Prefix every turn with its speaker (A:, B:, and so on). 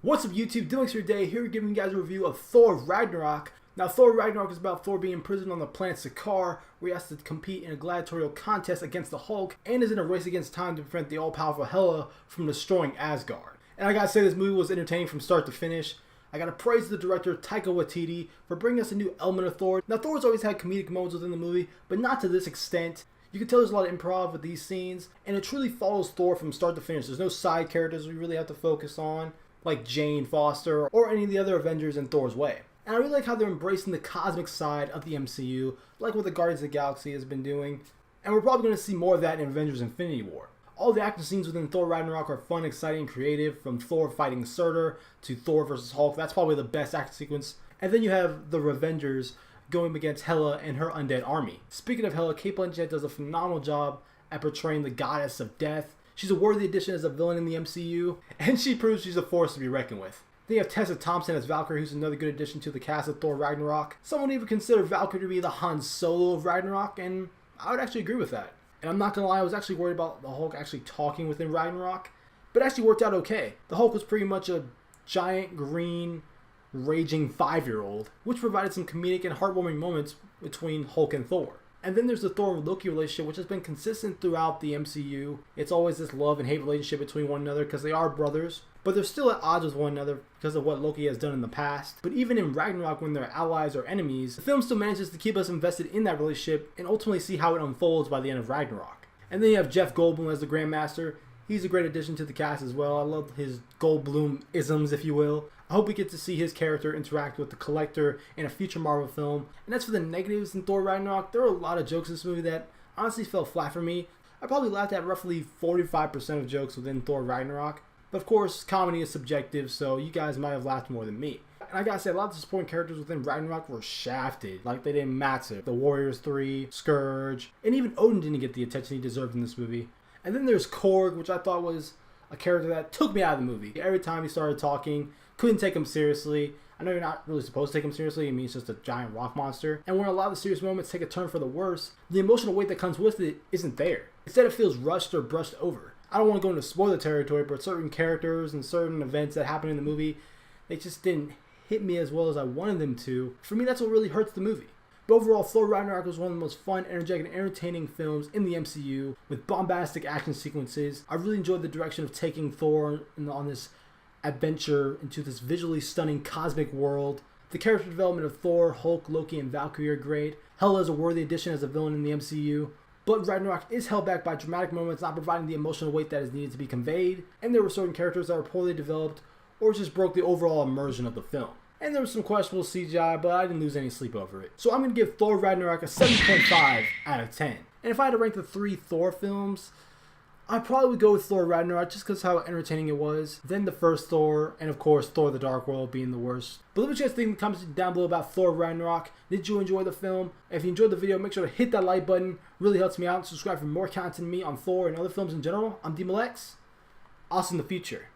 A: What's up YouTube, DMLX here today, here giving you guys a review of Thor Ragnarok. Now Thor Ragnarok is about Thor being imprisoned on the planet THOR, where he has to compete in a gladiatorial contest against the Hulk, and is in a race against time to prevent the all-powerful Hela from destroying Asgard. And I gotta say, this movie was entertaining from start to finish. I gotta praise the director Taika Waititi for bringing us a new element of Thor. Now Thor's always had comedic moments within the movie, but not to this extent. You can tell there's a lot of improv with these scenes, and it truly follows Thor from start to finish. There's no side characters we really have to focus on, like Jane Foster or any of the other Avengers in Thor's way. And I really like how they're embracing the cosmic side of the MCU, like what the Guardians of the Galaxy has been doing, and we're probably going to see more of that in Avengers Infinity War. All the action scenes within Thor Ragnarok are fun, exciting, and creative, from Thor fighting Surtur to Thor vs. Hulk. That's probably the best action sequence. And then you have the Revengers going against Hela and her undead army. Speaking of Hela, Cate Blanchett does a phenomenal job at portraying the goddess of death. She's a worthy addition as a villain in the MCU, and she proves she's a force to be reckoned with. Then you have Tessa Thompson as Valkyrie, who's another good addition to the cast of Thor Ragnarok. Someone even consider Valkyrie to be the Han Solo of Ragnarok, and I would actually agree with that. And I'm not gonna lie, I was actually worried about the Hulk actually talking within Ragnarok, but it actually worked out okay. The Hulk was pretty much a giant green raging 5-year-old, which provided some comedic and heartwarming moments between Hulk and Thor. And then there's the Thor and Loki relationship, which has been consistent throughout the MCU. It's always this love and hate relationship between one another because they are brothers, but they're still at odds with one another because of what Loki has done in the past. But even in Ragnarok, when they're allies or enemies, the film still manages to keep us invested in that relationship and ultimately see how it unfolds by the end of Ragnarok. And then you have Jeff Goldblum as the Grandmaster. He's a great addition to the cast as well. I love his Goldblum-isms, if you will. I hope we get to see his character interact with the Collector in a future Marvel film. And as for the negatives in Thor Ragnarok, there are a lot of jokes in this movie that honestly fell flat for me. I probably laughed at roughly 45% of jokes within Thor Ragnarok. But of course, comedy is subjective, so you guys might have laughed more than me. And I gotta say, a lot of the supporting characters within Ragnarok were shafted, like they didn't matter. The Warriors 3, Scourge, and even Odin didn't get the attention he deserved in this movie. And then there's Korg, which I thought was a character that took me out of the movie. Every time he started talking, couldn't take him seriously. I know you're not really supposed to take him seriously. I mean, he's just a giant rock monster. And when a lot of the serious moments take a turn for the worse, the emotional weight that comes with it isn't there. Instead, it feels rushed or brushed over. I don't want to go into spoiler territory, but certain characters and certain events that happen in the movie, they just didn't hit me as well as I wanted them to. For me, that's what really hurts the movie. But overall, Thor Ragnarok was one of the most fun, energetic, and entertaining films in the MCU, with bombastic action sequences. I really enjoyed the direction of taking Thor on this adventure into this visually stunning cosmic world. The character development of Thor, Hulk, Loki, and Valkyrie are great. Hela is a worthy addition as a villain in the MCU. But Ragnarok is held back by dramatic moments not providing the emotional weight that is needed to be conveyed, and there were certain characters that were poorly developed or just broke the overall immersion of the film. And there was some questionable CGI, but I didn't lose any sleep over it. So I'm going to give Thor Ragnarok a 7.5 out of 10. And if I had to rank the 3 Thor films, I probably would go with Thor Ragnarok just because how entertaining it was. Then the first Thor, and of course Thor the Dark World being the worst. But let me just think in the comments down below about Thor Ragnarok. Did you enjoy the film? If you enjoyed the video, make sure to hit that like button. Really helps me out. Subscribe for more content from me on Thor and other films in general. I'm DMLX. I'll see you in the future.